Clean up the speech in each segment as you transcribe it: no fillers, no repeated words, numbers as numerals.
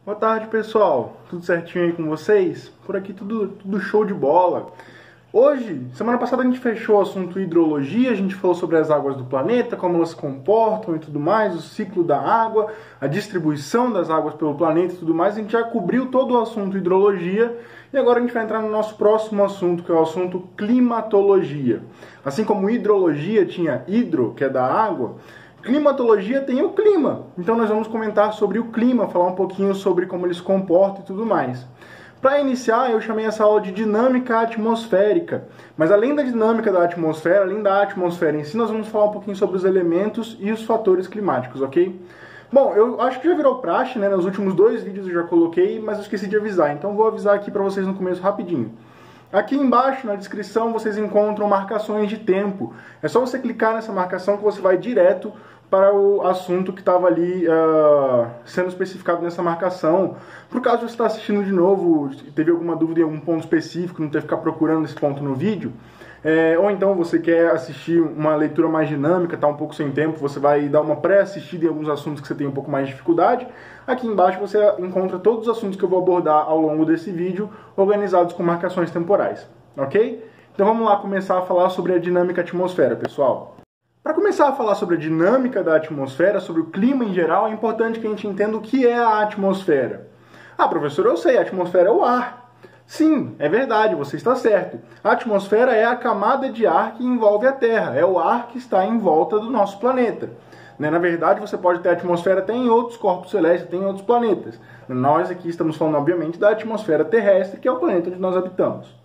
Boa tarde, pessoal. Tudo certinho aí com vocês? Por aqui tudo show de bola. Hoje, semana passada a gente fechou o assunto hidrologia, a gente falou sobre as águas do planeta, como elas se comportam e tudo mais, o ciclo da água, a distribuição das águas pelo planeta e tudo mais. A gente já cobriu todo o assunto hidrologia e agora a gente vai entrar no nosso próximo assunto, que é o assunto climatologia. Assim como hidrologia tinha hidro, que é da água, climatologia tem o clima. Então nós vamos comentar sobre o clima, falar um pouquinho sobre como ele se comporta e tudo mais. Para iniciar, eu chamei essa aula de dinâmica atmosférica. Mas além da dinâmica da atmosfera, além da atmosfera em si, nós vamos falar um pouquinho sobre os elementos e os fatores climáticos, ok? Bom, eu acho que já virou praxe, né? Nos últimos 2 vídeos eu já coloquei, mas eu esqueci de avisar. Então vou avisar aqui para vocês no começo rapidinho. Aqui embaixo, na descrição, vocês encontram marcações de tempo. É só você clicar nessa marcação que você vai direto para o assunto que estava ali sendo especificado nessa marcação. Por caso você está assistindo de novo, teve alguma dúvida em algum ponto específico, não ter que ficar procurando esse ponto no vídeo, ou então você quer assistir uma leitura mais dinâmica, está um pouco sem tempo, você vai dar uma pré-assistida em alguns assuntos que você tem um pouco mais de dificuldade. Aqui embaixo você encontra todos os assuntos que eu vou abordar ao longo desse vídeo, organizados com marcações temporais, ok? Então vamos lá começar a falar sobre a dinâmica atmosfera, pessoal. Para começar a falar sobre a dinâmica da atmosfera, sobre o clima em geral, é importante que a gente entenda o que é a atmosfera. Ah, professor, eu sei, a atmosfera é o ar. Sim, é verdade, você está certo. A atmosfera é a camada de ar que envolve a Terra, é o ar que está em volta do nosso planeta. Na verdade, você pode ter atmosfera até em outros corpos celestes, até em outros planetas. Nós aqui estamos falando, obviamente, da atmosfera terrestre, que é o planeta onde nós habitamos.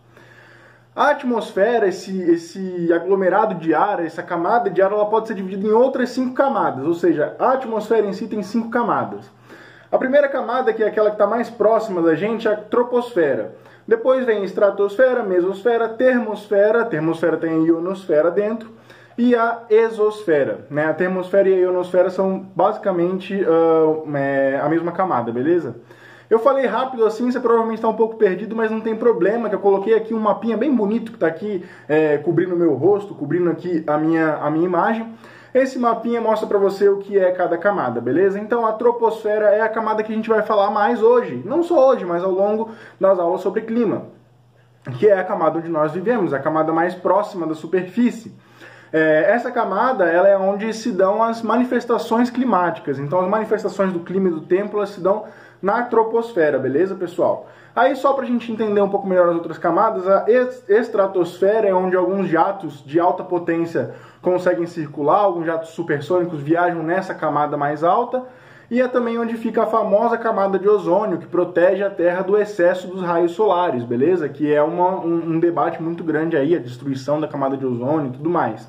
A atmosfera, esse aglomerado de ar, essa camada de ar, ela pode ser dividida em outras 5 camadas, ou seja, a atmosfera em si tem 5 camadas. A primeira camada, que é aquela que está mais próxima da gente, é a troposfera. Depois vem a estratosfera, mesosfera, termosfera, termosfera tem a ionosfera dentro, e a exosfera. A termosfera e a ionosfera são basicamente a mesma camada, beleza? Eu falei rápido assim, você provavelmente está um pouco perdido, mas não tem problema, que eu coloquei aqui um mapinha bem bonito que está aqui cobrindo o meu rosto, cobrindo aqui a minha imagem. Esse mapinha mostra para você o que é cada camada, beleza? Então a troposfera é a camada que a gente vai falar mais hoje, não só hoje, mas ao longo das aulas sobre clima, que é a camada onde nós vivemos, a camada mais próxima da superfície. Essa camada ela é onde se dão as manifestações climáticas, então as manifestações do clima e do tempo elas se dão na troposfera, beleza, pessoal? Aí, só para a gente entender um pouco melhor as outras camadas, a estratosfera é onde alguns jatos de alta potência conseguem circular, alguns jatos supersônicos viajam nessa camada mais alta, e é também onde fica a famosa camada de ozônio, que protege a Terra do excesso dos raios solares, beleza? Que é um debate muito grande aí, a destruição da camada de ozônio e tudo mais.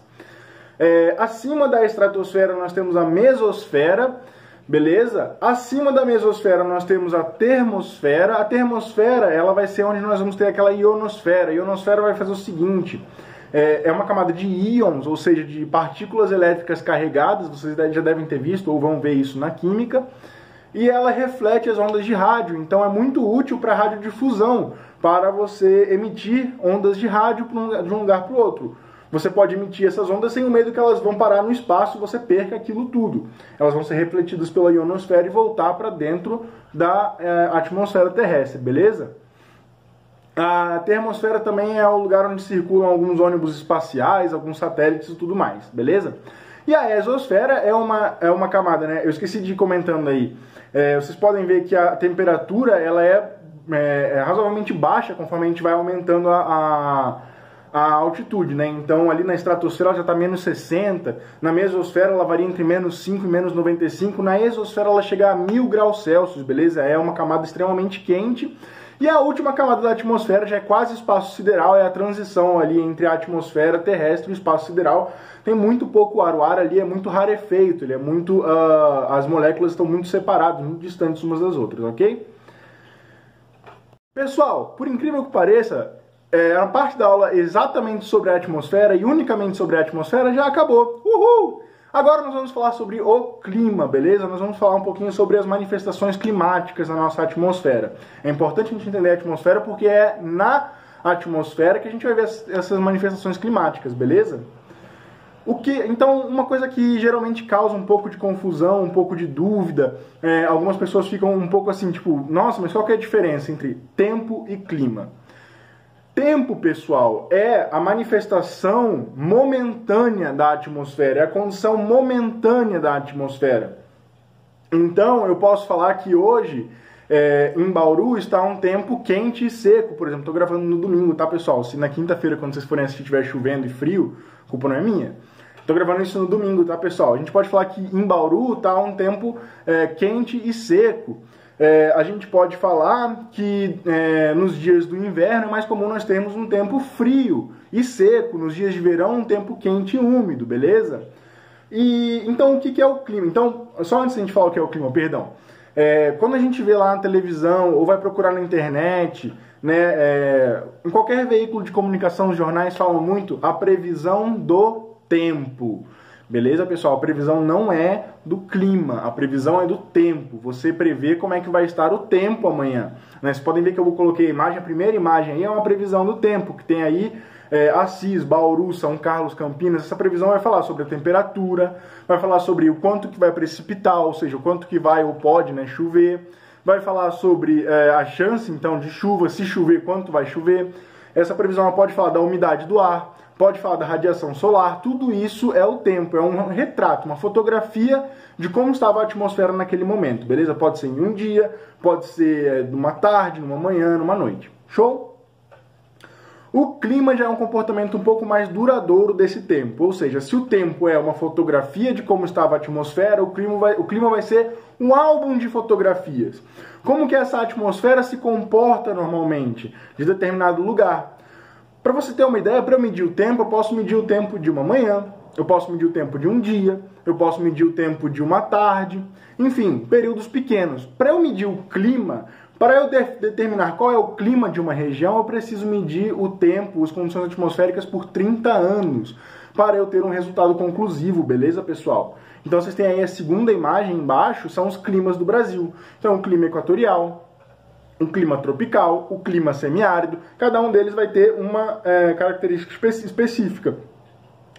Acima da estratosfera nós temos a mesosfera, beleza? Acima da mesosfera nós temos a termosfera. A termosfera ela vai ser onde nós vamos ter aquela ionosfera. A ionosfera vai fazer o seguinte, é uma camada de íons, ou seja, de partículas elétricas carregadas, vocês já devem ter visto ou vão ver isso na química, e ela reflete as ondas de rádio, então é muito útil para a radiodifusão, para você emitir ondas de rádio de um lugar para o outro. Você pode emitir essas ondas sem o medo que elas vão parar no espaço e você perca aquilo tudo. Elas vão ser refletidas pela ionosfera e voltar para dentro da atmosfera terrestre, beleza? A termosfera também é o lugar onde circulam alguns ônibus espaciais, alguns satélites e tudo mais, beleza? E a exosfera é uma camada, né? Eu esqueci de ir comentando aí. Vocês podem ver que a temperatura ela é razoavelmente baixa conforme a gente vai aumentando a altitude, né? Então ali na estratosfera ela já está menos 60, na mesosfera ela varia entre menos 5 e menos 95, na exosfera ela chega a 1000 graus Celsius, beleza? É uma camada extremamente quente. E a última camada da atmosfera já é quase espaço sideral, é a transição ali entre a atmosfera terrestre e o espaço sideral. Tem muito pouco ar, o ar ali é muito rarefeito, ele é muito, as moléculas estão muito separadas, muito distantes umas das outras, ok? Pessoal, por incrível que pareça, a parte da aula exatamente sobre a atmosfera e unicamente sobre a atmosfera já acabou. Uhul! Agora nós vamos falar sobre o clima, beleza? Nós vamos falar um pouquinho sobre as manifestações climáticas na nossa atmosfera. É importante a gente entender a atmosfera porque é na atmosfera que a gente vai ver essas manifestações climáticas, beleza? Então, uma coisa que geralmente causa um pouco de confusão, um pouco de dúvida, algumas pessoas ficam um pouco assim, tipo, nossa, mas qual que é a diferença entre tempo e clima? Tempo, pessoal, é a manifestação momentânea da atmosfera, é a condição momentânea da atmosfera. Então, eu posso falar que hoje, em Bauru, está um tempo quente e seco. Por exemplo, estou gravando no domingo, tá, pessoal? Se na quinta-feira, quando vocês forem assistir, estiver chovendo e frio, a culpa não é minha. Estou gravando isso no domingo, tá, pessoal? A gente pode falar que em Bauru está um tempo quente e seco. A gente pode falar que nos dias do inverno é mais comum nós termos um tempo frio e seco. Nos dias de verão, um tempo quente e úmido, beleza? Então, o que é o clima? Então, só antes de a gente falar o que é o clima, perdão. Quando a gente vê lá na televisão ou vai procurar na internet, né, em qualquer veículo de comunicação, os jornais falam muito a previsão do tempo. Beleza, pessoal? A previsão não é do clima, a previsão é do tempo. Você prevê como é que vai estar o tempo amanhã. Né? Vocês podem ver que eu coloquei a imagem, a primeira imagem aí é uma previsão do tempo, que tem aí Assis, Bauru, São Carlos, Campinas. Essa previsão vai falar sobre a temperatura, vai falar sobre o quanto que vai precipitar, ou seja, o quanto que vai ou pode, né, chover. Vai falar sobre a chance, então, de chuva, se chover, quanto vai chover. Essa previsão pode falar da umidade do ar, pode falar da radiação solar. Tudo isso é o tempo, é um retrato, uma fotografia de como estava a atmosfera naquele momento, beleza? Pode ser em um dia, pode ser numa tarde, numa manhã, numa noite. Show? O clima já é um comportamento um pouco mais duradouro desse tempo, ou seja, se o tempo é uma fotografia de como estava a atmosfera, o clima vai ser um álbum de fotografias. Como que essa atmosfera se comporta normalmente de determinado lugar. Para você ter uma ideia, para eu medir o tempo, eu posso medir o tempo de uma manhã, eu posso medir o tempo de um dia, eu posso medir o tempo de uma tarde, enfim, períodos pequenos. Para eu medir o clima, para eu determinar qual é o clima de uma região, eu preciso medir o tempo, as condições atmosféricas por 30 anos, para eu ter um resultado conclusivo, beleza, pessoal? Então vocês têm aí a segunda imagem embaixo, são os climas do Brasil. Então, o clima equatorial, o clima tropical, o clima semiárido, cada um deles vai ter uma característica específica.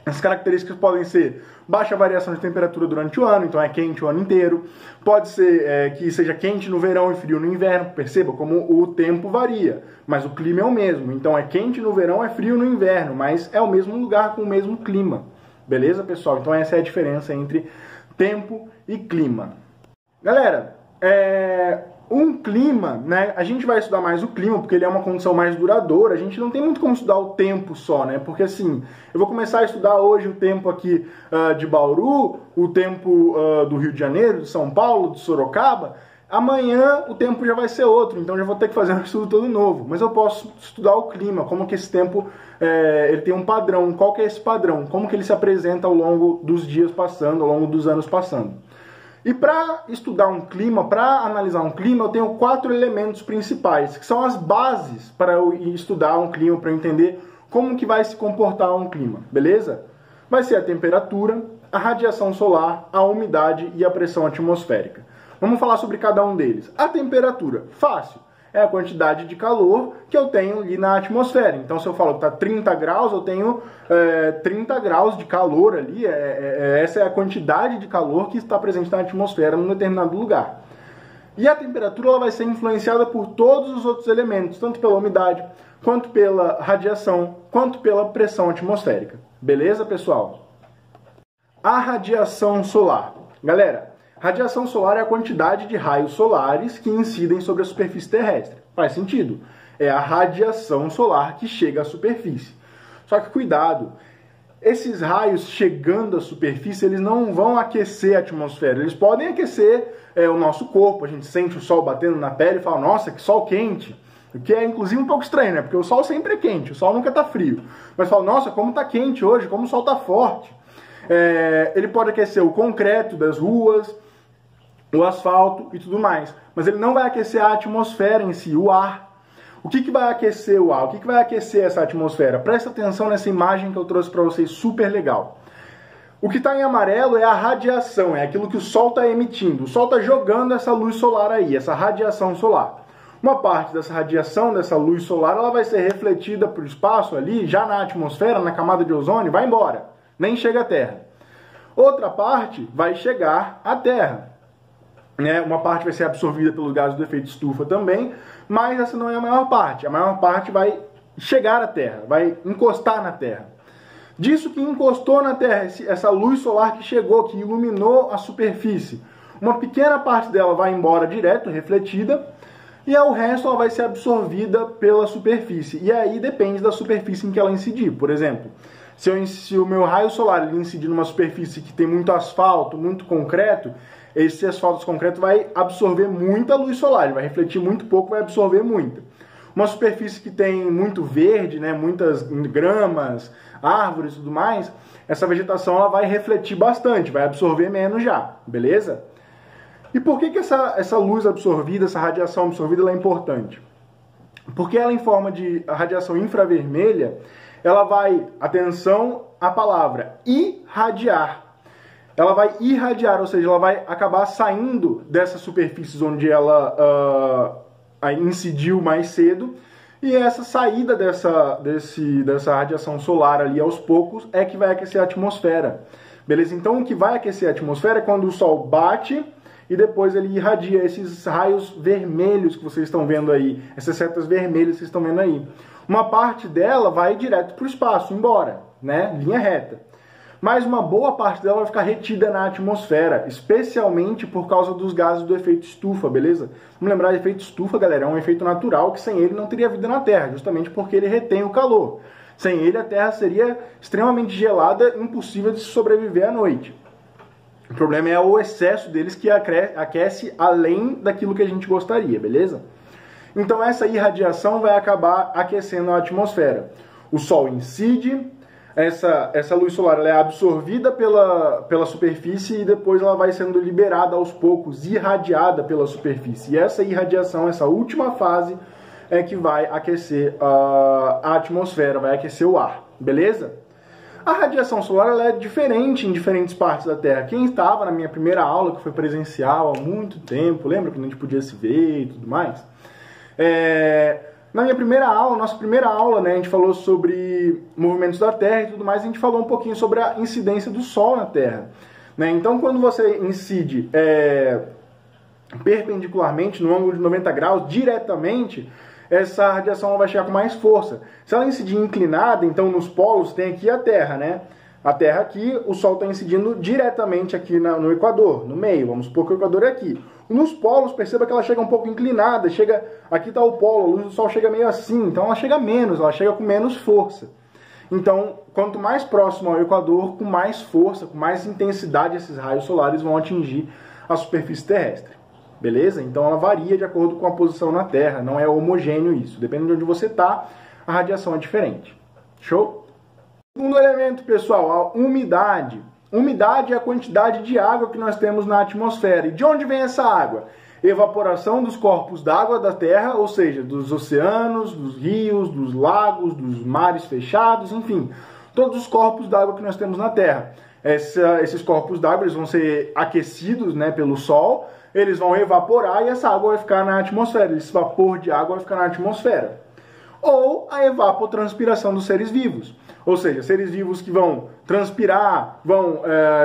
As características podem ser baixa variação de temperatura durante o ano, então é quente o ano inteiro. Pode ser que seja quente no verão e frio no inverno. Perceba como o tempo varia, mas o clima é o mesmo. Então é quente no verão, é frio no inverno, mas é o mesmo lugar com o mesmo clima. Beleza, pessoal? Então essa é a diferença entre tempo e clima. Galera, um clima, né? A gente vai estudar mais o clima, porque ele é uma condição mais duradoura. A gente não tem muito como estudar o tempo só, né? Porque assim, eu vou começar a estudar hoje o tempo aqui de Bauru, o tempo do Rio de Janeiro, de São Paulo, de Sorocaba. Amanhã o tempo já vai ser outro, então já vou ter que fazer um estudo todo novo. Mas eu posso estudar o clima, como que esse tempo ele tem um padrão. Qual que é esse padrão? Como que ele se apresenta ao longo dos dias passando, ao longo dos anos passando. E para estudar um clima, para analisar um clima, eu tenho 4 elementos principais, que são as bases para eu estudar um clima, para eu entender como que vai se comportar um clima, beleza? Vai ser a temperatura, a radiação solar, a umidade e a pressão atmosférica. Vamos falar sobre cada um deles. A temperatura, fácil. É a quantidade de calor que eu tenho ali na atmosfera. Então, se eu falo que está 30 graus, eu tenho 30 graus de calor ali. Essa é a quantidade de calor que está presente na atmosfera num determinado lugar. E a temperatura ela vai ser influenciada por todos os outros elementos, tanto pela umidade, quanto pela radiação, quanto pela pressão atmosférica. Beleza, pessoal? A radiação solar. Galera, radiação solar é a quantidade de raios solares que incidem sobre a superfície terrestre. Faz sentido. É a radiação solar que chega à superfície. Só que cuidado, esses raios chegando à superfície, eles não vão aquecer a atmosfera. Eles podem aquecer o nosso corpo. A gente sente o sol batendo na pele e fala, nossa, que sol quente. O que é, inclusive, um pouco estranho, né? Porque o sol sempre é quente, o sol nunca está frio. Mas fala, nossa, como está quente hoje, como o sol está forte. Ele pode aquecer o concreto das ruas, o asfalto e tudo mais. Mas ele não vai aquecer a atmosfera em si, o ar. O que vai aquecer o ar? O que vai aquecer essa atmosfera? Presta atenção nessa imagem que eu trouxe para vocês, super legal. O que está em amarelo é a radiação, é aquilo que o Sol está emitindo. O Sol está jogando essa luz solar aí, essa radiação solar. Uma parte dessa radiação, dessa luz solar, ela vai ser refletida para o espaço ali, já na atmosfera, na camada de ozônio, vai embora. nem chega à Terra. Outra parte vai chegar à Terra. Né? Uma parte vai ser absorvida pelos gases do efeito estufa também, mas essa não é a maior parte. A maior parte vai chegar à Terra, vai encostar na Terra. Disso que encostou na Terra, essa luz solar que chegou, que iluminou a superfície, uma pequena parte dela vai embora direto, refletida, e o resto ela vai ser absorvida pela superfície. E aí depende da superfície em que ela incidir. Por exemplo, se o meu raio solar ele incidir numa superfície que tem muito asfalto, muito concreto, esse asfalto concreto vai absorver muita luz solar, ele vai refletir muito pouco, vai absorver muita. Uma superfície que tem muito verde, né, muitas gramas, árvores e tudo mais, essa vegetação ela vai refletir bastante, vai absorver menos já, beleza? E por que essa luz absorvida, essa radiação absorvida ela é importante? Porque ela, em forma de radiação infravermelha, ela vai, atenção à palavra, irradiar. Ela vai irradiar, ou seja, ela vai acabar saindo dessas superfícies onde ela incidiu mais cedo, e essa saída dessa radiação solar ali aos poucos é que vai aquecer a atmosfera. Beleza? Então o que vai aquecer a atmosfera é quando o Sol bate e depois ele irradia esses raios vermelhos que vocês estão vendo aí, essas setas vermelhas que vocês estão vendo aí. Uma parte dela vai direto para o espaço, embora, né? Linha reta. Mas uma boa parte dela vai ficar retida na atmosfera, especialmente por causa dos gases do efeito estufa, beleza? Vamos lembrar, o efeito estufa, galera, é um efeito natural que sem ele não teria vida na Terra, justamente porque ele retém o calor. Sem ele a Terra seria extremamente gelada, impossível de sobreviver à noite. O problema é o excesso deles que aquece além daquilo que a gente gostaria, beleza? Então essa irradiação vai acabar aquecendo a atmosfera. O Sol incide, essa luz solar ela é absorvida pela superfície e depois ela vai sendo liberada aos poucos, irradiada pela superfície. E essa irradiação, essa última fase, é que vai aquecer a atmosfera, vai aquecer o ar, beleza? A radiação solar ela é diferente em diferentes partes da Terra. Quem estava na minha primeira aula, que foi presencial há muito tempo, lembra que a gente podia se ver e tudo mais? Na minha primeira aula, nossa primeira aula, né, a gente falou sobre movimentos da Terra e tudo mais, a gente falou um pouquinho sobre a incidência do Sol na Terra. Né? Então, quando você incide perpendicularmente, no ângulo de 90 graus, diretamente, essa radiação vai chegar com mais força. Se ela incidir inclinada, então nos polos tem aqui a Terra, né? A Terra aqui, o Sol está incidindo diretamente aqui no Equador, no meio. Vamos supor que o Equador é aqui. Nos polos, perceba que ela chega um pouco inclinada. Aqui está o polo, a luz do Sol chega meio assim. Então ela chega menos, ela chega com menos força. Então, quanto mais próximo ao Equador, com mais força, com mais intensidade, esses raios solares vão atingir a superfície terrestre. Beleza? Então ela varia de acordo com a posição na Terra. Não é homogêneo isso. Dependendo de onde você está, a radiação é diferente. Show? Segundo elemento, pessoal, a umidade. Umidade é a quantidade de água que nós temos na atmosfera. E de onde vem essa água? Evaporação dos corpos d'água da Terra, ou seja, dos oceanos, dos rios, dos lagos, dos mares fechados, enfim, todos os corpos d'água que nós temos na Terra. Esses corpos d'água vão ser aquecidos, né, pelo Sol, eles vão evaporar e essa água vai ficar na atmosfera, esse vapor de água vai ficar na atmosfera. Ou a evapotranspiração dos seres vivos. Ou seja, seres vivos que vão transpirar, vão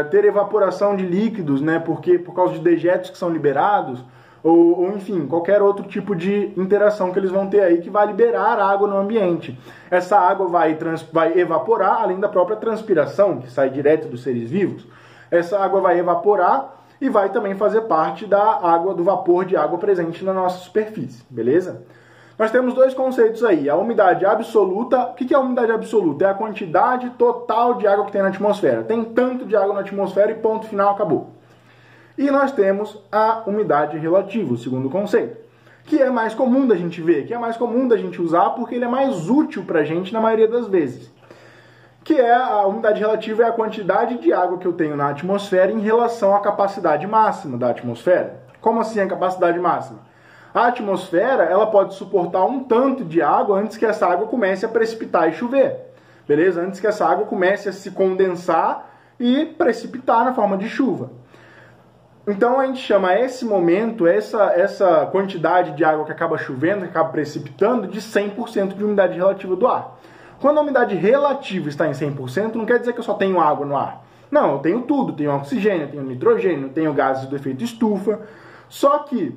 ter evaporação de líquidos, né, por causa de dejetos que são liberados, ou enfim, qualquer outro tipo de interação que eles vão ter aí que vai liberar água no ambiente. Essa água vai evaporar, além da própria transpiração, que sai direto dos seres vivos. Essa água vai evaporar e vai também fazer parte da água, do vapor de água presente na nossa superfície, beleza? Nós temos dois conceitos aí, a umidade absoluta. O que é a umidade absoluta? É a quantidade total de água que tem na atmosfera. Tem tanto de água na atmosfera e ponto final, acabou. E nós temos a umidade relativa, o segundo conceito, que é mais comum da gente ver, que é mais comum da gente usar porque ele é mais útil para a gente na maioria das vezes. Que é a umidade relativa, é a quantidade de água que eu tenho na atmosfera em relação à capacidade máxima da atmosfera. Como assim a capacidade máxima? A atmosfera ela pode suportar um tanto de água antes que essa água comece a precipitar e chover. Beleza? Antes que essa água comece a se condensar e precipitar na forma de chuva. Então a gente chama esse momento, essa quantidade de água que acaba chovendo, que acaba precipitando, de 100% de umidade relativa do ar. Quando a umidade relativa está em 100%, não quer dizer que eu só tenho água no ar. Não, eu tenho tudo, tenho oxigênio, tenho nitrogênio, tenho gases do efeito estufa, só que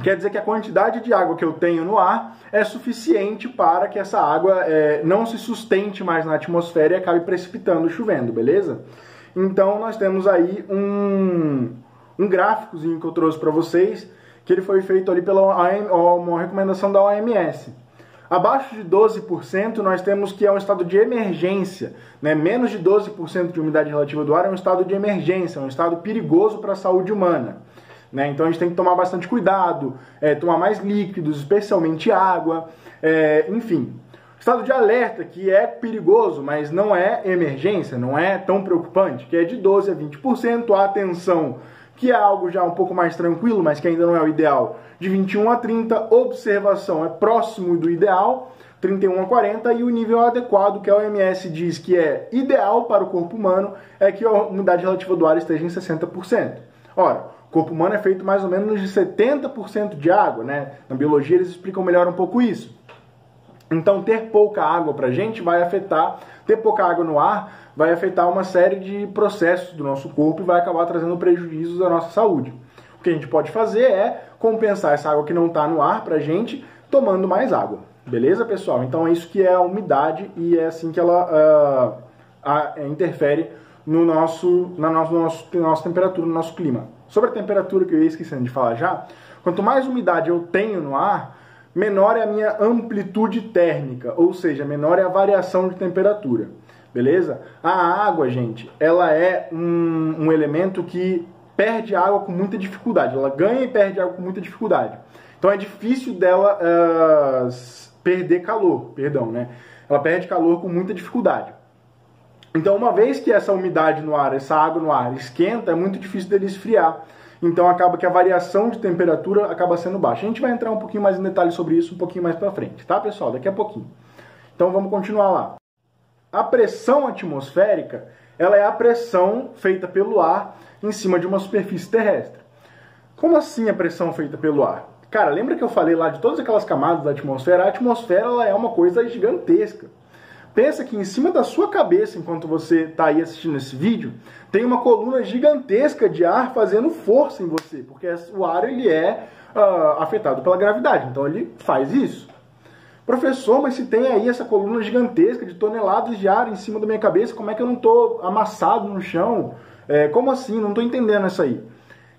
quer dizer que a quantidade de água que eu tenho no ar é suficiente para que essa água não se sustente mais na atmosfera e acabe precipitando, chovendo, beleza? Então nós temos aí um gráficozinho que eu trouxe para vocês, que ele foi feito ali pela uma recomendação da OMS. Abaixo de 12% nós temos que é um estado de emergência, né? Menos de 12% de umidade relativa do ar é um estado de emergência, é um estado perigoso para a saúde humana. Né? Então a gente tem que tomar bastante cuidado, tomar mais líquidos, especialmente água, enfim. Estado de alerta, que é perigoso, mas não é emergência, não é tão preocupante, que é de 12% a 20%, a atenção, que é algo já um pouco mais tranquilo, mas que ainda não é o ideal, de 21 a 30%, observação é próximo do ideal, 31 a 40%, e o nível adequado, que a OMS diz que é ideal para o corpo humano, é que a umidade relativa do ar esteja em 60%. Ora, o corpo humano é feito mais ou menos de 70% de água, né? Na biologia eles explicam melhor um pouco isso. Então ter pouca água pra gente vai afetar, ter pouca água no ar vai afetar uma série de processos do nosso corpo e vai acabar trazendo prejuízos à nossa saúde. O que a gente pode fazer é compensar essa água que não está no ar pra gente tomando mais água. Beleza, pessoal? Então é isso que é a umidade e é assim que ela interfere na nossa temperatura, no nosso clima. Sobre a temperatura, que eu ia esquecendo de falar já, quanto mais umidade eu tenho no ar, menor é a minha amplitude térmica, ou seja, menor é a variação de temperatura, beleza? A água, gente, ela é um elemento que perde água com muita dificuldade, ela ganha e perde água com muita dificuldade. Então é difícil dela perder calor, né? Ela perde calor com muita dificuldade. Então, uma vez que essa umidade no ar, essa água no ar esquenta, é muito difícil dele esfriar. Então, acaba que a variação de temperatura acaba sendo baixa. A gente vai entrar um pouquinho mais em detalhes sobre isso um pouquinho mais pra frente, tá, pessoal? Daqui a pouquinho. Então, vamos continuar lá. A pressão atmosférica, ela é a pressão feita pelo ar em cima de uma superfície terrestre. Como assim a pressão feita pelo ar? Cara, lembra que eu falei lá de todas aquelas camadas da atmosfera? A atmosfera, ela é uma coisa gigantesca. Pensa que em cima da sua cabeça, enquanto você está aí assistindo esse vídeo, tem uma coluna gigantesca de ar fazendo força em você, porque o ar ele é afetado pela gravidade, então ele faz isso. Professor, mas se tem aí essa coluna gigantesca de toneladas de ar em cima da minha cabeça, como é que eu não estou amassado no chão? Como assim? Não estou entendendo isso aí.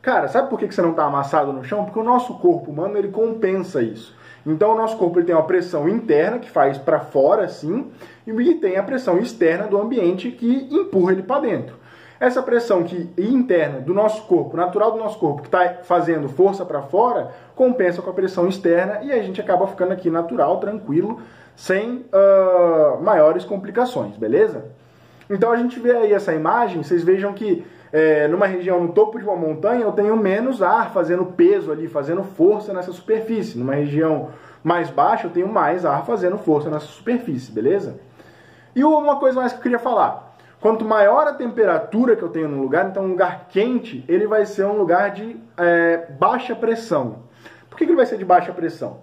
Cara, sabe por que você não está amassado no chão? Porque o nosso corpo humano ele compensa isso. Então o nosso corpo ele tem uma pressão interna que faz para fora assim, e tem a pressão externa do ambiente que empurra ele para dentro. Essa pressão interna do nosso corpo, natural do nosso corpo, que está fazendo força para fora, compensa com a pressão externa e a gente acaba ficando aqui natural, tranquilo, sem maiores complicações, beleza? Então a gente vê aí essa imagem, vocês vejam que numa região no topo de uma montanha eu tenho menos ar fazendo peso ali, fazendo força nessa superfície. Numa região mais baixa eu tenho mais ar fazendo força nessa superfície, beleza? E uma coisa mais que eu queria falar. Quanto maior a temperatura que eu tenho no lugar, então um lugar quente, ele vai ser um lugar de baixa pressão. Por que ele vai ser de baixa pressão?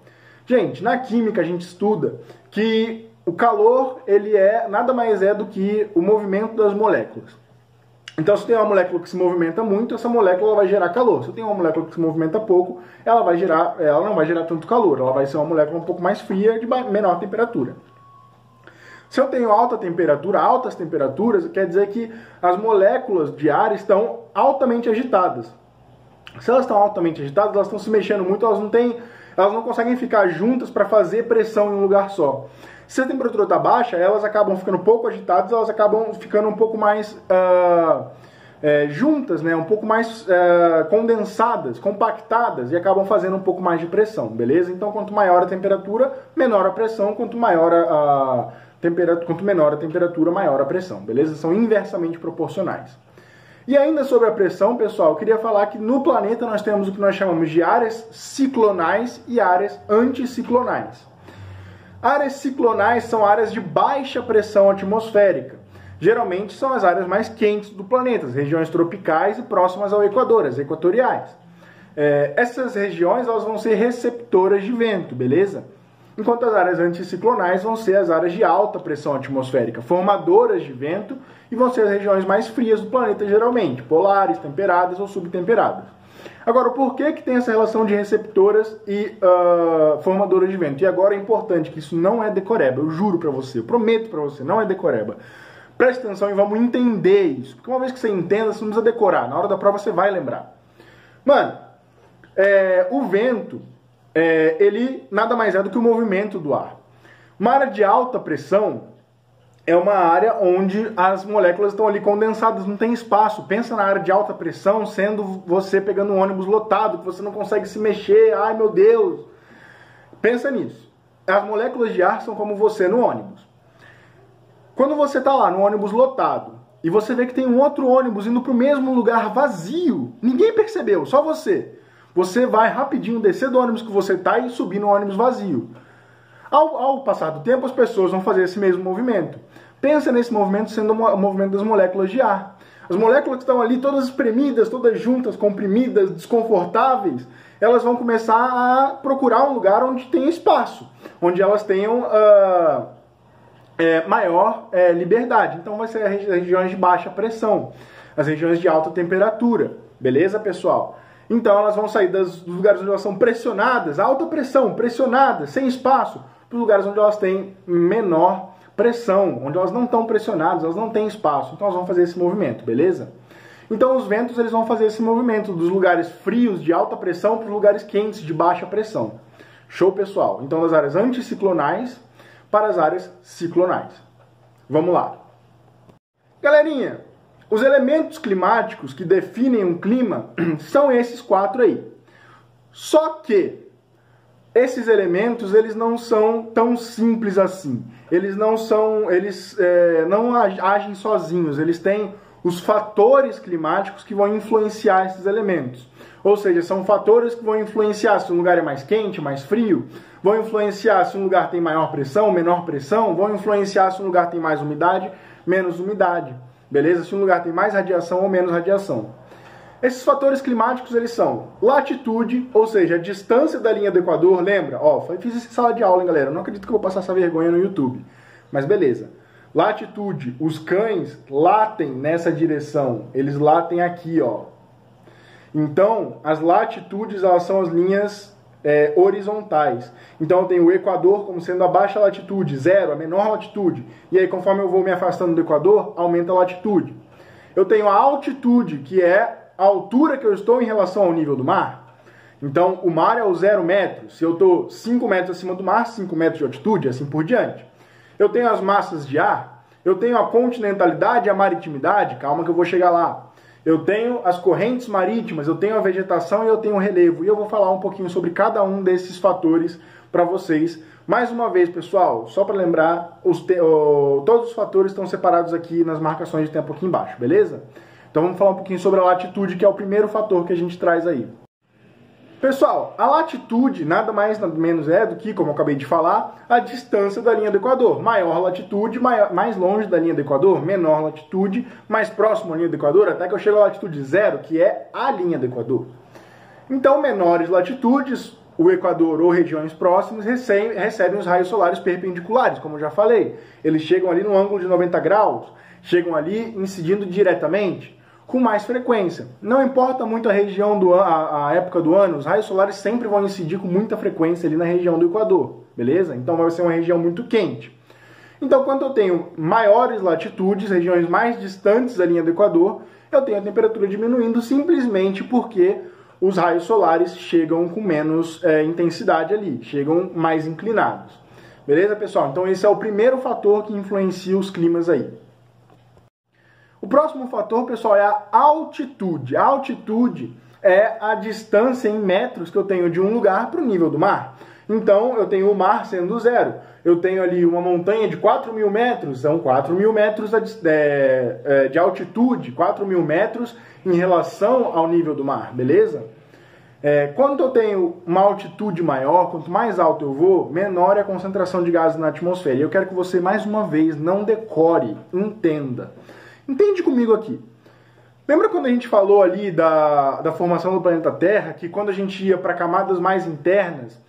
Gente, na química a gente estuda que o calor ele nada mais é do que o movimento das moléculas. Então, se tem uma molécula que se movimenta muito, essa molécula vai gerar calor. Se eu tenho uma molécula que se movimenta pouco, ela não vai gerar tanto calor. Ela vai ser uma molécula um pouco mais fria, de menor temperatura. Se eu tenho alta temperatura, altas temperaturas, quer dizer que as moléculas de ar estão altamente agitadas. Se elas estão altamente agitadas, elas estão se mexendo muito, elas não conseguem ficar juntas para fazer pressão em um lugar só. Se a temperatura está baixa, elas acabam ficando pouco agitadas, elas acabam ficando um pouco mais juntas, né? Um pouco mais condensadas, compactadas e acabam fazendo um pouco mais de pressão, beleza? Então, quanto maior a temperatura, menor a pressão, quanto menor a temperatura, maior a pressão, beleza? São inversamente proporcionais. E ainda sobre a pressão, pessoal, eu queria falar que no planeta nós temos o que nós chamamos de áreas ciclonais e áreas anticiclonais. Áreas ciclonais são áreas de baixa pressão atmosférica. Geralmente são as áreas mais quentes do planeta, as regiões tropicais e próximas ao Equador, as equatoriais. Essas regiões elas vão ser receptoras de vento, beleza? enquanto as áreas anticiclonais vão ser as áreas de alta pressão atmosférica, formadoras de vento, e vão ser as regiões mais frias do planeta geralmente, polares, temperadas ou subtemperadas. Agora, por que tem essa relação de receptoras e formadoras de vento? E agora é importante que isso não é decoreba, eu juro pra você, eu prometo pra você, não é decoreba. Preste atenção e vamos entender isso, porque uma vez que você entenda, você não precisa decorar, na hora da prova você vai lembrar. Mano, o vento, ele nada mais é do que o movimento do ar. Uma área de alta pressão é uma área onde as moléculas estão ali condensadas, não tem espaço. Pensa na área de alta pressão sendo você pegando um ônibus lotado, que você não consegue se mexer, ai meu Deus. Pensa nisso. As moléculas de ar são como você no ônibus. Quando você está lá no ônibus lotado e você vê que tem um outro ônibus indo para o mesmo lugar vazio, ninguém percebeu, só você. Você vai rapidinho descer do ônibus que você está e subir no ônibus vazio. Ao passar do tempo, as pessoas vão fazer esse mesmo movimento. Pensa nesse movimento sendo o movimento das moléculas de ar. As moléculas que estão ali todas espremidas, todas juntas, comprimidas, desconfortáveis, elas vão começar a procurar um lugar onde tenha espaço, onde elas tenham maior liberdade. Então vai ser as regiões de baixa pressão, as regiões de alta temperatura. Beleza, pessoal? Então elas vão sair dos lugares onde elas são pressionadas, alta pressão, pressionadas, sem espaço, para os lugares onde elas têm menor pressão, onde elas não estão pressionadas, elas não têm espaço. Então elas vão fazer esse movimento, beleza? Então os ventos eles vão fazer esse movimento dos lugares frios de alta pressão para os lugares quentes de baixa pressão. Show, pessoal? Então das áreas anticiclonais para as áreas ciclonais. Vamos lá. Galerinha, os elementos climáticos que definem um clima são esses 4 aí. Só que esses elementos eles não são tão simples assim. Eles não agem sozinhos. Eles têm os fatores climáticos que vão influenciar esses elementos. Ou seja, são fatores que vão influenciar se um lugar é mais quente, mais frio, vão influenciar se um lugar tem maior pressão, menor pressão, vão influenciar se um lugar tem mais umidade, menos umidade. Beleza? Se um lugar tem mais radiação ou menos radiação. Esses fatores climáticos, eles são latitude, ou seja, a distância da linha do Equador. Lembra? Fiz isso em sala de aula, hein, galera? Eu não acredito que eu vou passar essa vergonha no YouTube. Mas beleza. Latitude, os cães latem nessa direção. Eles latem aqui, ó. Então, as latitudes, elas são as linhas horizontais. Então, eu tenho o Equador como sendo a baixa latitude, 0, a menor latitude. E aí, conforme eu vou me afastando do Equador, aumenta a latitude. Eu tenho a altitude, que é a altura que eu estou em relação ao nível do mar. Então, o mar é o 0 metros. Se eu estou 5 metros acima do mar, 5 metros de altitude, assim por diante. Eu tenho as massas de ar, eu tenho a continentalidade e a maritimidade, calma que eu vou chegar lá. Eu tenho as correntes marítimas, eu tenho a vegetação e eu tenho o relevo. E eu vou falar um pouquinho sobre cada um desses fatores para vocês. Mais uma vez, pessoal, só para lembrar, todos os fatores estão separados aqui nas marcações de tempo aqui embaixo, beleza? Então vamos falar um pouquinho sobre a latitude, que é o primeiro fator que a gente traz aí. Pessoal, a latitude nada mais nada menos é do que, como eu acabei de falar, a distância da linha do Equador. Maior latitude, mais longe da linha do Equador, menor latitude, mais próximo à linha do Equador, até que eu chego à latitude 0, que é a linha do Equador. Então, menores latitudes, o Equador ou regiões próximas recebem os raios solares perpendiculares, como eu já falei. Eles chegam ali no ângulo de 90 graus, chegam ali incidindo diretamente, com mais frequência. Não importa muito a região, a época do ano, os raios solares sempre vão incidir com muita frequência ali na região do Equador, beleza? Então vai ser uma região muito quente. Então quando eu tenho maiores latitudes, regiões mais distantes da linha do Equador, eu tenho a temperatura diminuindo simplesmente porque os raios solares chegam com menos intensidade ali, chegam mais inclinados. Beleza, pessoal? Então esse é o primeiro fator que influencia os climas aí. O próximo fator, pessoal, é a altitude. A altitude é a distância em metros que eu tenho de um lugar para o nível do mar. Então, eu tenho o mar sendo 0. Eu tenho ali uma montanha de 4.000 metros, são 4.000 metros de altitude, 4.000 metros em relação ao nível do mar, beleza? Quando eu tenho uma altitude maior, quanto mais alto eu vou, menor é a concentração de gases na atmosfera. E eu quero que você, mais uma vez, não decore, entenda. Entende comigo aqui. Lembra quando a gente falou ali da formação do planeta Terra, que quando a gente ia para camadas mais internas,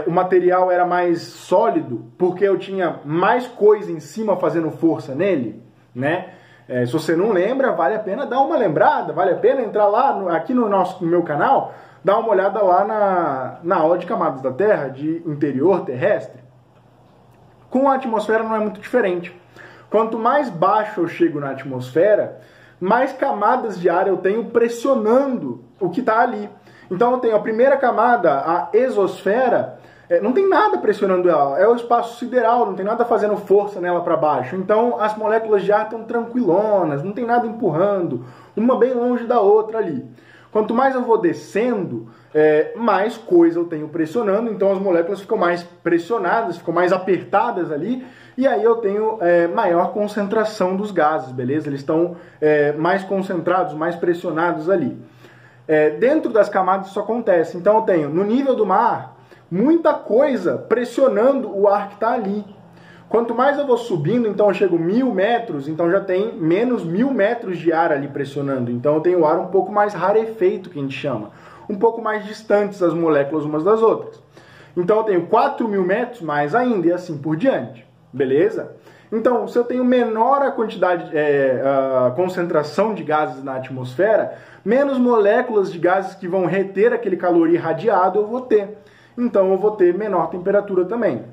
o material era mais sólido porque eu tinha mais coisa em cima fazendo força nele, né? Se você não lembra, vale a pena dar uma lembrada, vale a pena entrar lá aqui no meu canal, dar uma olhada lá na aula de camadas da Terra, de interior terrestre. Com a atmosfera não é muito diferente. Quanto mais baixo eu chego na atmosfera, mais camadas de ar eu tenho pressionando o que está ali. Então eu tenho a primeira camada, a exosfera, não tem nada pressionando ela, é o espaço sideral, não tem nada fazendo força nela para baixo. Então as moléculas de ar estão tranquilonas, não tem nada empurrando, uma bem longe da outra ali. Quanto mais eu vou descendo, mais coisa eu tenho pressionando, então as moléculas ficam mais pressionadas, ficam mais apertadas ali, e aí eu tenho maior concentração dos gases, beleza? Eles estão mais concentrados, mais pressionados ali. Dentro das camadas isso acontece, então eu tenho no nível do mar muita coisa pressionando o ar que está ali. Quanto mais eu vou subindo, então eu chego 1000 metros, então já tem menos 1000 metros de ar ali pressionando. Então eu tenho o ar um pouco mais rarefeito, que a gente chama. Um pouco mais distantes as moléculas umas das outras. Então eu tenho 4000 metros mais ainda e assim por diante. Beleza? Então, se eu tenho menor a quantidade, a concentração de gases na atmosfera, menos moléculas de gases que vão reter aquele calor irradiado eu vou ter. Então eu vou ter menor temperatura também.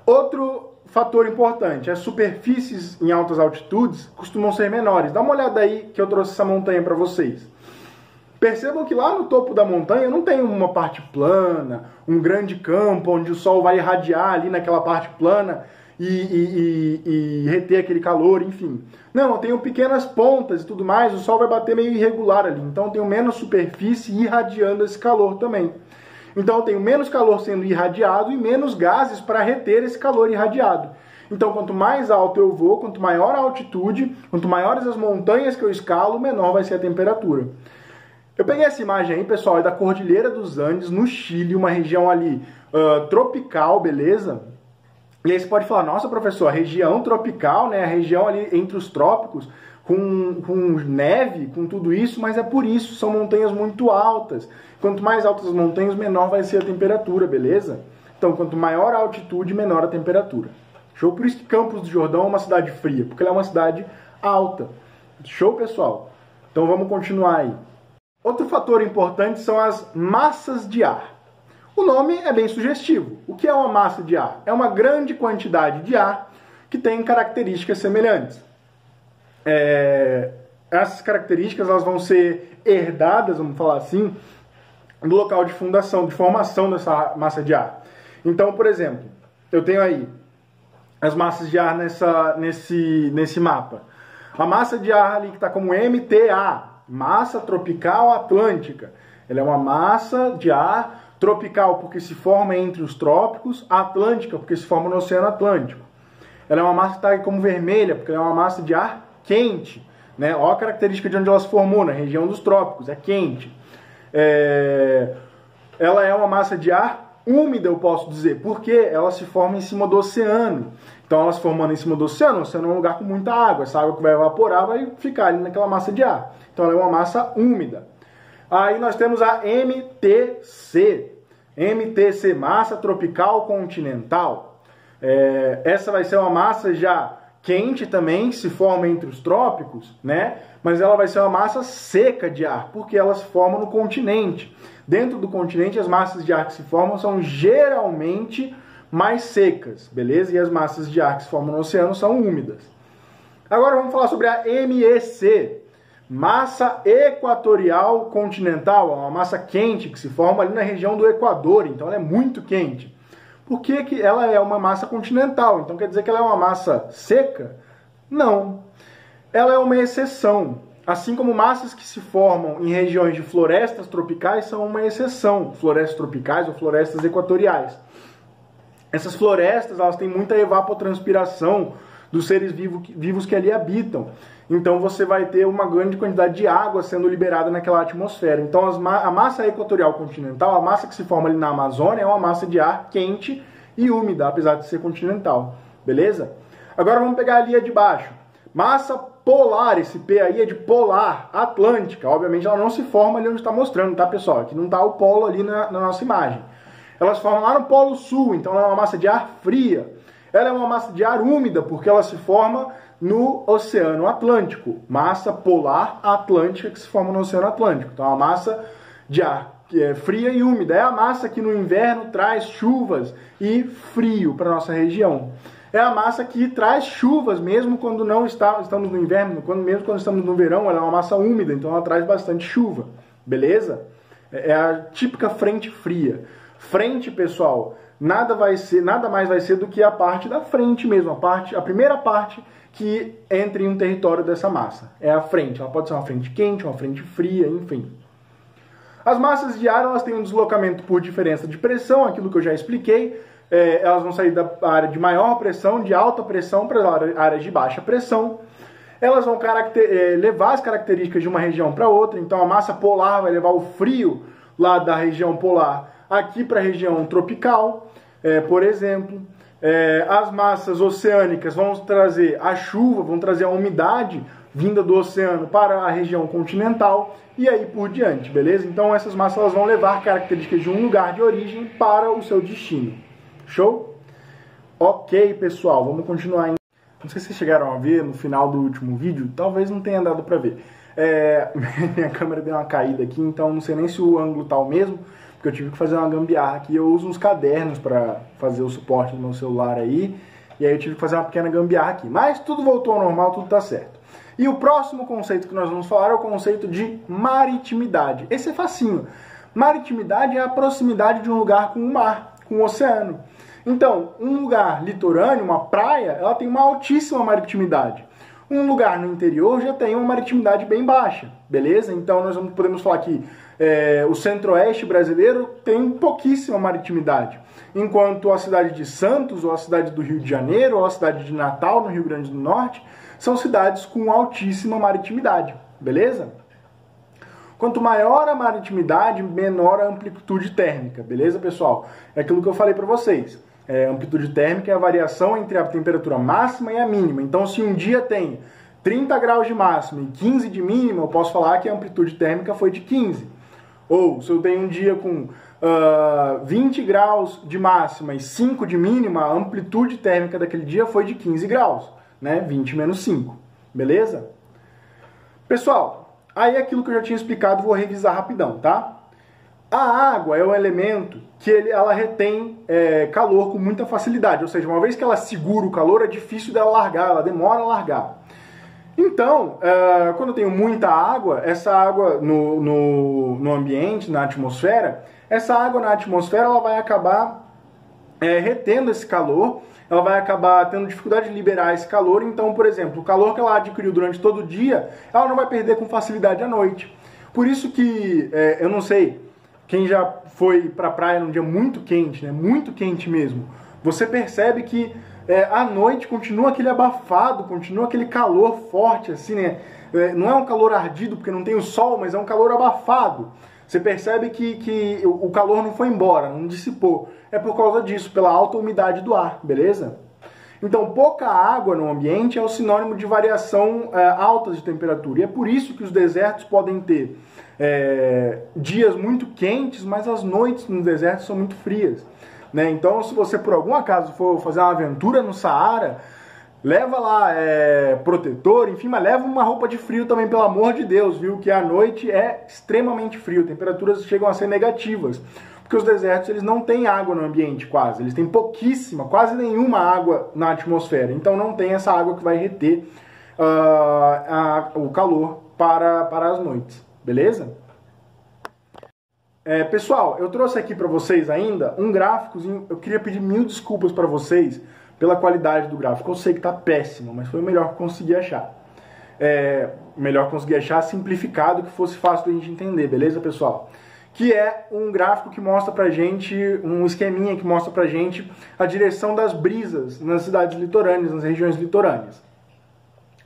Outro fator importante, as superfícies em altas altitudes costumam ser menores. Dá uma olhada aí que eu trouxe essa montanha para vocês. Percebam que lá no topo da montanha não tem uma parte plana, um grande campo onde o sol vai irradiar ali naquela parte plana e reter aquele calor, enfim. Não, eu tenho pequenas pontas e tudo mais, o sol vai bater meio irregular ali. Então eu tenho menos superfície irradiando esse calor também. Então eu tenho menos calor sendo irradiado e menos gases para reter esse calor irradiado. Então quanto mais alto eu vou, quanto maior a altitude, quanto maiores as montanhas que eu escalo, menor vai ser a temperatura. Eu peguei essa imagem aí, pessoal, é da Cordilheira dos Andes, no Chile, uma região ali tropical, beleza? E aí você pode falar, nossa professor, a região tropical, né, a região ali entre os trópicos, com neve, com tudo isso, mas é por isso, são montanhas muito altas. Quanto mais altas as montanhas, menor vai ser a temperatura, beleza? Então, quanto maior a altitude, menor a temperatura. Show? Por isso que Campos do Jordão é uma cidade fria, porque ela é uma cidade alta. Show, pessoal? Então vamos continuar aí. Outro fator importante são as massas de ar. O nome é bem sugestivo. O que é uma massa de ar? É uma grande quantidade de ar que tem características semelhantes. Essas características elas vão ser herdadas, vamos falar assim, do local de fundação, de formação dessa massa de ar. Então, por exemplo, eu tenho aí as massas de ar nesse mapa. A massa de ar ali que está como MTA, massa tropical atlântica. Ela é uma massa de ar tropical porque se forma entre os trópicos, atlântica porque se forma no Oceano Atlântico. Ela é uma massa que está aí como vermelha porque ela é uma massa de ar quente, né? Olha a característica de onde ela se formou, na região dos trópicos, é quente. Ela é uma massa de ar úmida, eu posso dizer, porque ela se forma em cima do oceano. Então, ela se formando em cima do oceano, o oceano é um lugar com muita água. Essa água que vai evaporar vai ficar ali naquela massa de ar. Então, ela é uma massa úmida. Aí nós temos a MTC. MTC, massa tropical continental. Essa vai ser uma massa já quente também, que se forma entre os trópicos, né? Mas ela vai ser uma massa seca de ar, porque ela se forma no continente. Dentro do continente, as massas de ar que se formam são geralmente mais secas, beleza? E as massas de ar que se formam no oceano são úmidas. Agora vamos falar sobre a MEC, massa equatorial continental, é uma massa quente que se forma ali na região do Equador, então ela é muito quente. Por que ela é uma massa continental? Então quer dizer que ela é uma massa seca? Não. Ela é uma exceção. Assim como massas que se formam em regiões de florestas tropicais são uma exceção. Florestas tropicais ou florestas equatoriais. Essas florestas elas têm muita evapotranspiração dos seres vivos que ali habitam. Então você vai ter uma grande quantidade de água sendo liberada naquela atmosfera. Então a massa equatorial continental, a massa que se forma ali na Amazônia, é uma massa de ar quente e úmida, apesar de ser continental. Beleza? Agora vamos pegar ali a de baixo. Massa polar, esse P aí é de polar, atlântica. Obviamente ela não se forma ali onde está mostrando, tá pessoal? Aqui não está o polo ali na nossa imagem. Elas formam lá no Polo Sul, então ela é uma massa de ar fria. Ela é uma massa de ar úmida, porque ela se forma no Oceano Atlântico. Massa polar atlântica que se forma no Oceano Atlântico. Então é uma massa de ar fria e úmida. É a massa que no inverno traz chuvas e frio para a nossa região. É a massa que traz chuvas, mesmo quando não estamos no inverno, mesmo quando estamos no verão, ela é uma massa úmida, então ela traz bastante chuva, beleza? É a típica frente fria. Frente, pessoal, nada mais vai ser do que a parte da frente mesmo, a primeira parte que entra em um território dessa massa. É a frente, ela pode ser uma frente quente, uma frente fria, enfim. As massas de ar, elas têm um deslocamento por diferença de pressão, aquilo que eu já expliquei. Elas vão sair da área de maior pressão, de alta pressão, para a área de baixa pressão. Elas vão levar as características de uma região para outra. Então a massa polar vai levar o frio lá da região polar aqui para a região tropical, por exemplo. As massas oceânicas vão trazer a chuva, vão trazer a umidade vinda do oceano para a região continental e aí por diante, beleza? Então essas massas elas vão levar características de um lugar de origem para o seu destino. Show? Ok, pessoal, vamos continuar. Não sei se vocês chegaram a ver no final do último vídeo, talvez não tenha dado pra ver. Minha câmera deu uma caída aqui, então não sei nem se o ângulo tá o mesmo, porque eu tive que fazer uma gambiarra aqui. Eu uso uns cadernos para fazer o suporte do meu celular aí, e aí eu tive que fazer uma pequena gambiarra aqui. Mas tudo voltou ao normal, tudo tá certo. E o próximo conceito que nós vamos falar é o conceito de maritimidade. Esse é facinho. Maritimidade é a proximidade de um lugar com o mar, com o oceano. Então, um lugar litorâneo, uma praia, ela tem uma altíssima maritimidade. Um lugar no interior já tem uma maritimidade bem baixa, beleza? Então, nós podemos falar que o centro-oeste brasileiro tem pouquíssima maritimidade. Enquanto a cidade de Santos, ou a cidade do Rio de Janeiro, ou a cidade de Natal, no Rio Grande do Norte, são cidades com altíssima maritimidade, beleza? Quanto maior a maritimidade, menor a amplitude térmica, beleza, pessoal? É aquilo que eu falei para vocês. Amplitude térmica é a variação entre a temperatura máxima e a mínima. Então, se um dia tem 30 graus de máxima e 15 de mínima, eu posso falar que a amplitude térmica foi de 15. Ou, se eu tenho um dia com 20 graus de máxima e 5 de mínima, a amplitude térmica daquele dia foi de 15 graus, né? 20 menos 5, beleza? Pessoal, aí aquilo que eu já tinha explicado, vou revisar rapidão, tá? A água é um elemento que ela retém calor com muita facilidade, ou seja, uma vez que ela segura o calor, é difícil dela largar, ela demora a largar. Então, quando eu tenho muita água, essa água no ambiente, na atmosfera, essa água na atmosfera ela vai acabar retendo esse calor, ela vai acabar tendo dificuldade de liberar esse calor. Então, por exemplo, o calor que ela adquiriu durante todo o dia, ela não vai perder com facilidade à noite. Por isso que, eu não sei, quem já foi pra praia num dia muito quente, né? Muito quente mesmo, você percebe que à noite continua aquele abafado, continua aquele calor forte, assim, né? Não é um calor ardido porque não tem o sol, mas é um calor abafado. Você percebe que o calor não foi embora, não dissipou. É por causa disso, pela alta umidade do ar, beleza? Então, pouca água no ambiente é o sinônimo de variação alta de temperatura. E é por isso que os desertos podem ter dias muito quentes, mas as noites no deserto são muito frias, né? Então, se você por algum acaso for fazer uma aventura no Saara, leva lá protetor, enfim, mas leva uma roupa de frio também, pelo amor de Deus, viu? Que à noite é extremamente frio, temperaturas chegam a ser negativas. Porque os desertos eles não têm água no ambiente quase, eles têm pouquíssima, quase nenhuma água na atmosfera. Então não tem essa água que vai reter o calor para as noites, beleza? Pessoal, eu trouxe aqui para vocês ainda um gráficozinho. Eu queria pedir 1000 desculpas para vocês pela qualidade do gráfico. Eu sei que tá péssimo, mas foi o melhor que consegui achar. Melhor conseguir achar simplificado, que fosse fácil da gente entender, beleza, pessoal? Que é um gráfico que mostra pra gente, um esqueminha que mostra pra gente a direção das brisas nas cidades litorâneas, nas regiões litorâneas.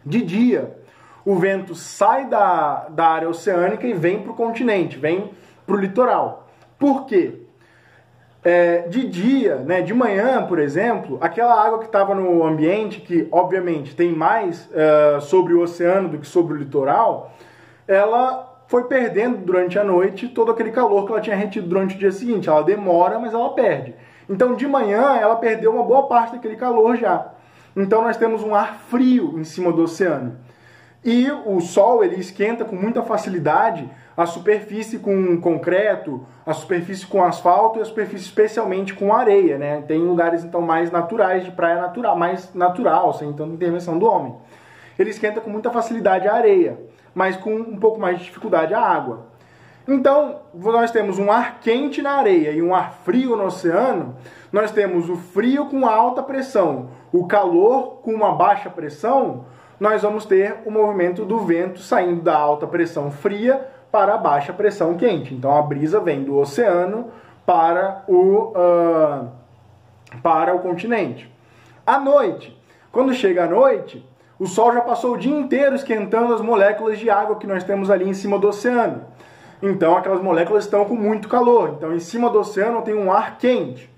De dia, o vento sai da área oceânica e vem pro continente, vem pro litoral. Por quê? De dia, né, de manhã, por exemplo, aquela água que estava no ambiente, que obviamente tem mais sobre o oceano do que sobre o litoral, ela foi perdendo durante a noite todo aquele calor que ela tinha retido durante o dia seguinte. Ela demora, mas ela perde. Então, de manhã, ela perdeu uma boa parte daquele calor já. Então, nós temos um ar frio em cima do oceano. E o Sol, ele esquenta com muita facilidade a superfície com concreto, a superfície com asfalto e a superfície especialmente com areia, né? Tem lugares, então, mais naturais, de praia natural, mais natural, sem tanta intervenção do homem. Ele esquenta com muita facilidade a areia, mas com um pouco mais de dificuldade a água. Então, nós temos um ar quente na areia e um ar frio no oceano. Nós temos o frio com alta pressão, o calor com uma baixa pressão. Nós vamos ter o movimento do vento saindo da alta pressão fria para a baixa pressão quente. Então, a brisa vem do oceano para o continente. À noite, quando chega a noite, o Sol já passou o dia inteiro esquentando as moléculas de água que nós temos ali em cima do oceano. Então, aquelas moléculas estão com muito calor. Então, em cima do oceano tem um ar quente.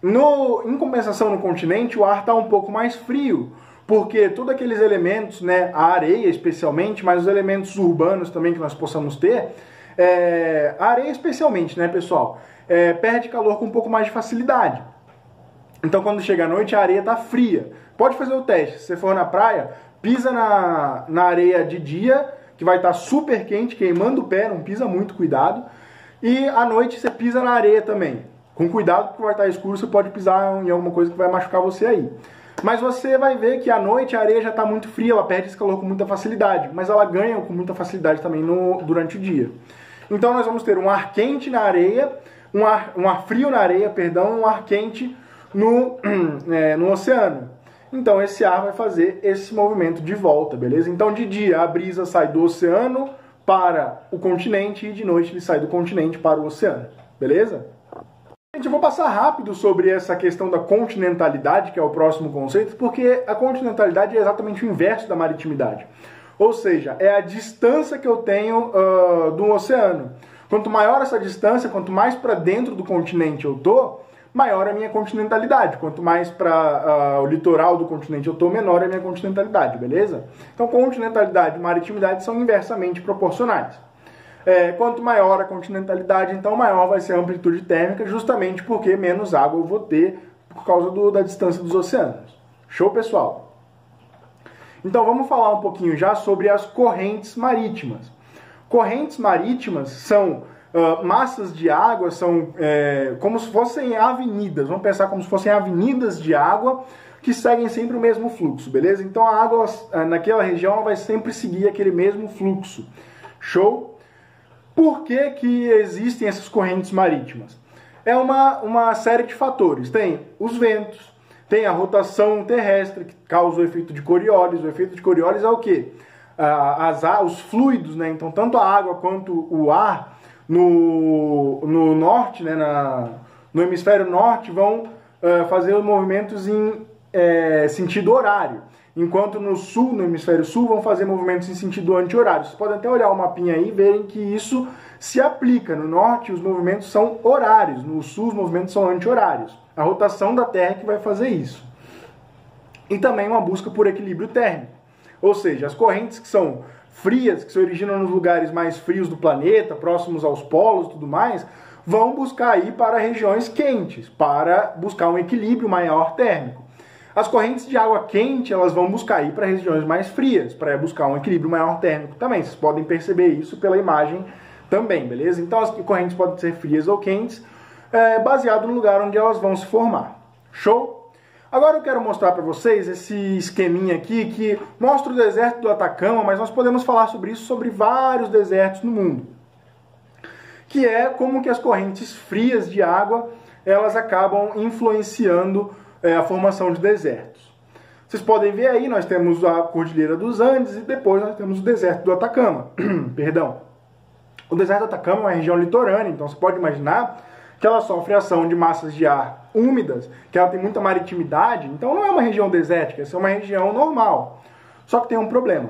Em compensação, no continente, o ar está um pouco mais frio, porque todos aqueles elementos, né, a areia especialmente, mas os elementos urbanos também que nós possamos ter, a areia especialmente, né, pessoal, perde calor com um pouco mais de facilidade. Então, quando chega a noite, a areia está fria. Pode fazer o teste. Se você for na praia, pisa na areia de dia, que vai estar super quente, queimando o pé, não pisa muito, cuidado. E à noite você pisa na areia também. Com cuidado, porque vai estar escuro, você pode pisar em alguma coisa que vai machucar você aí. Mas você vai ver que à noite a areia já está muito fria, ela perde esse calor com muita facilidade. Mas ela ganha com muita facilidade também durante o dia. Então nós vamos ter um ar quente na areia, um ar frio na areia, perdão, um ar quente no oceano. Então esse ar vai fazer esse movimento de volta, beleza? Então de dia a brisa sai do oceano para o continente e de noite ele sai do continente para o oceano, beleza? Gente, eu vou passar rápido sobre essa questão da continentalidade, que é o próximo conceito, porque a continentalidade é exatamente o inverso da maritimidade. Ou seja, é a distância que eu tenho do oceano. Quanto maior essa distância, quanto mais para dentro do continente eu tô, maior a minha continentalidade. Quanto mais para o litoral do continente eu tô, menor a minha continentalidade, beleza? Então, continentalidade e maritimidade são inversamente proporcionais. Quanto maior a continentalidade, então maior vai ser a amplitude térmica, justamente porque menos água eu vou ter por causa da distância dos oceanos. Show, pessoal? Então vamos falar um pouquinho já sobre as correntes marítimas. Correntes marítimas são massas de água, são como se fossem avenidas, vamos pensar como se fossem avenidas de água que seguem sempre o mesmo fluxo, beleza? Então a água naquela região vai sempre seguir aquele mesmo fluxo. Show? Por que existem essas correntes marítimas? É uma série de fatores. Tem os ventos, tem a rotação terrestre, que causa o efeito de Coriolis. O efeito de Coriolis é o quê? Os fluidos, né? Então, tanto a água quanto o ar no norte, né? No hemisfério norte, vão fazer os movimentos em sentido horário. Enquanto no sul, no hemisfério sul, vão fazer movimentos em sentido anti-horário. Vocês podem até olhar o mapinha aí e verem que isso se aplica. No norte, os movimentos são horários. No sul, os movimentos são anti-horários. A rotação da Terra é que vai fazer isso. E também uma busca por equilíbrio térmico. Ou seja, as correntes que são frias, que se originam nos lugares mais frios do planeta, próximos aos polos e tudo mais, vão buscar ir para regiões quentes, para buscar um equilíbrio maior térmico. As correntes de água quente, elas vão buscar ir para regiões mais frias, para buscar um equilíbrio maior térmico também. Vocês podem perceber isso pela imagem também, beleza? Então as correntes podem ser frias ou quentes, baseado no lugar onde elas vão se formar. Show? Agora eu quero mostrar para vocês esse esqueminha aqui que mostra o deserto do Atacama, mas nós podemos falar sobre isso, sobre vários desertos no mundo. Que é como que as correntes frias de água, elas acabam influenciando a formação de desertos. Vocês podem ver aí, nós temos a Cordilheira dos Andes e depois nós temos o deserto do Atacama. Perdão. O deserto do Atacama é uma região litorânea, então você pode imaginar que ela sofre ação de massas de ar úmidas, que ela tem muita maritimidade, então não é uma região desértica, essa é uma região normal. Só que tem um problema.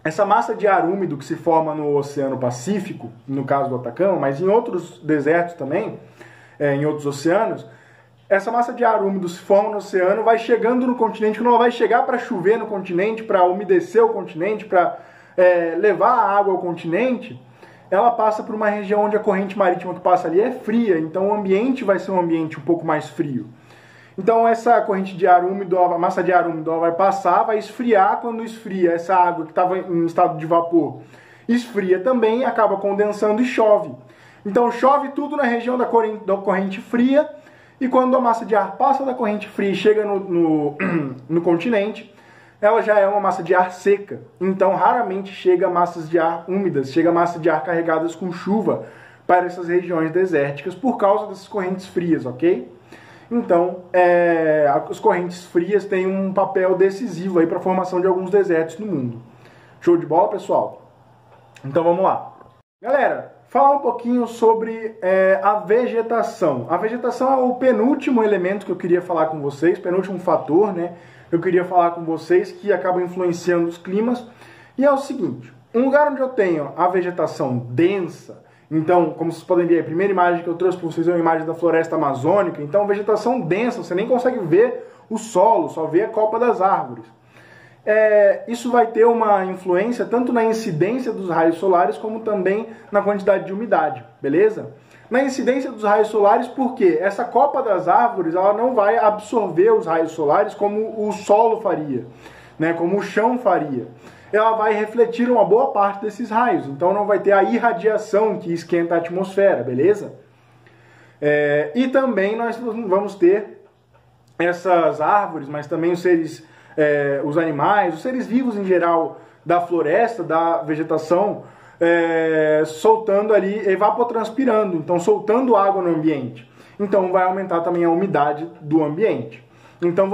Essa massa de ar úmido que se forma no Oceano Pacífico, no caso do Atacama, mas em outros desertos também, em outros oceanos, essa massa de ar úmido se forma no oceano, vai chegando no continente, quando ela vai chegar para chover no continente, para umedecer o continente, para levar a água ao continente, ela passa por uma região onde a corrente marítima que passa ali é fria, então o ambiente vai ser um ambiente um pouco mais frio. Então essa corrente de ar úmido, a massa de ar úmido, ela vai passar, vai esfriar. Quando esfria, essa água que estava em estado de vapor esfria também, acaba condensando e chove. Então chove tudo na região da corrente fria, e quando a massa de ar passa da corrente fria e chega no continente, ela já é uma massa de ar seca. Então raramente chega massas de ar úmidas, chega massa de ar carregadas com chuva para essas regiões desérticas por causa dessas correntes frias, ok? Então, as correntes frias têm um papel decisivo aí para a formação de alguns desertos no mundo. Show de bola, pessoal? Então vamos lá. Galera, falar um pouquinho sobre a vegetação. A vegetação é o penúltimo elemento que eu queria falar com vocês, penúltimo fator, né? Eu queria falar com vocês que acaba influenciando os climas. E é o seguinte, um lugar onde eu tenho a vegetação densa, então, como vocês podem ver, a primeira imagem que eu trouxe para vocês é uma imagem da floresta amazônica. Então, vegetação densa, você nem consegue ver o solo, só vê a copa das árvores. Isso vai ter uma influência tanto na incidência dos raios solares, como também na quantidade de umidade, beleza? Na incidência dos raios solares, porque essa copa das árvores ela não vai absorver os raios solares como o solo faria, né? Como o chão faria. Ela vai refletir uma boa parte desses raios, então não vai ter a irradiação que esquenta a atmosfera, beleza? E também nós vamos ter essas árvores, mas também os seres, os animais, os seres vivos em geral da floresta, da vegetação, soltando ali, evapotranspirando, então soltando água no ambiente. Então vai aumentar também a umidade do ambiente. Então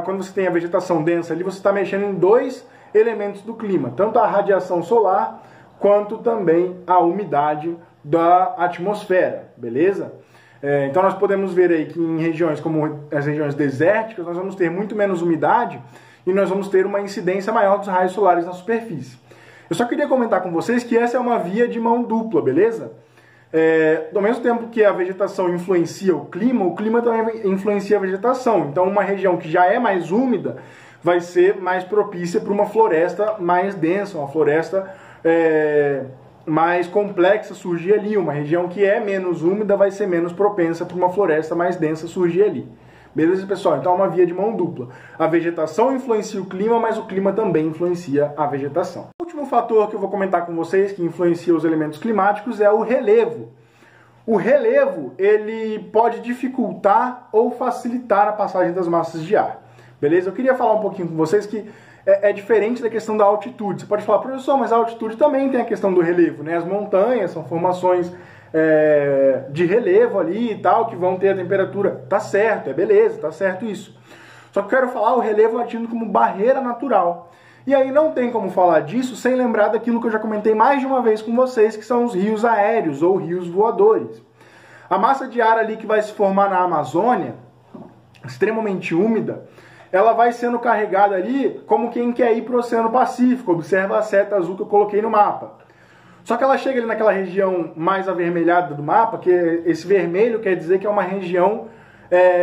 quando você tem a vegetação densa ali, você está mexendo em dois elementos do clima, tanto a radiação solar quanto também a umidade da atmosfera, beleza? Então nós podemos ver aí que em regiões como as regiões desérticas nós vamos ter muito menos umidade e nós vamos ter uma incidência maior dos raios solares na superfície. Eu só queria comentar com vocês que essa é uma via de mão dupla, beleza? Do mesmo tempo que a vegetação influencia o clima também influencia a vegetação. Então uma região que já é mais úmida vai ser mais propícia para uma floresta mais densa, uma floresta mais complexa surgir ali. Uma região que é menos úmida vai ser menos propensa para uma floresta mais densa surgir ali. Beleza, pessoal? Então é uma via de mão dupla. A vegetação influencia o clima, mas o clima também influencia a vegetação. O último fator que eu vou comentar com vocês que influencia os elementos climáticos é o relevo. O relevo, ele pode dificultar ou facilitar a passagem das massas de ar. Beleza? Eu queria falar um pouquinho com vocês que é diferente da questão da altitude. Você pode falar, professor, mas a altitude também tem a questão do relevo, né? As montanhas são formações de relevo ali e tal, que vão ter a temperatura. Tá certo, beleza, tá certo isso. Só que eu quero falar o relevo agindo como barreira natural. E aí não tem como falar disso sem lembrar daquilo que eu já comentei mais de uma vez com vocês, que são os rios aéreos ou rios voadores. A massa de ar ali que vai se formar na Amazônia, extremamente úmida, ela vai sendo carregada ali como quem quer ir para o Oceano Pacífico. Observa a seta azul que eu coloquei no mapa. Só que ela chega ali naquela região mais avermelhada do mapa, que esse vermelho quer dizer que é uma região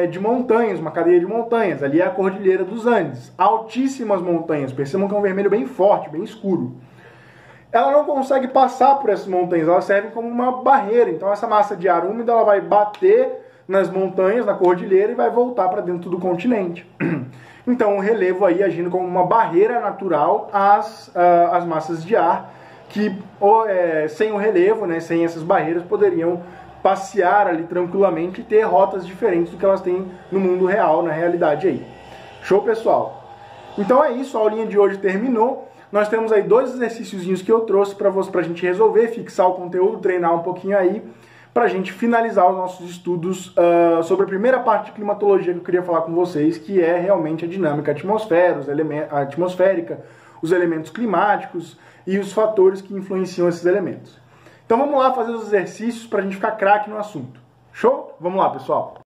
de montanhas, uma cadeia de montanhas. Ali é a Cordilheira dos Andes. Altíssimas montanhas. Percebam que é um vermelho bem forte, bem escuro. Ela não consegue passar por essas montanhas, elas servem como uma barreira. Então essa massa de ar úmido ela vai bater nas montanhas, na cordilheira, e vai voltar para dentro do continente. Então o relevo aí agindo como uma barreira natural às massas de ar, que sem o relevo, né, sem essas barreiras, poderiam passear ali tranquilamente e ter rotas diferentes do que elas têm no mundo real, na realidade aí. Show, pessoal? Então é isso, a aulinha de hoje terminou. Nós temos aí 2 exercíciozinhos que eu trouxe para a gente resolver, fixar o conteúdo, treinar um pouquinho aí, para a gente finalizar os nossos estudos sobre a primeira parte de climatologia que eu queria falar com vocês, que é realmente a dinâmica atmosférica, os elementos climáticos e os fatores que influenciam esses elementos. Então vamos lá fazer os exercícios para a gente ficar craque no assunto. Show? Vamos lá, pessoal!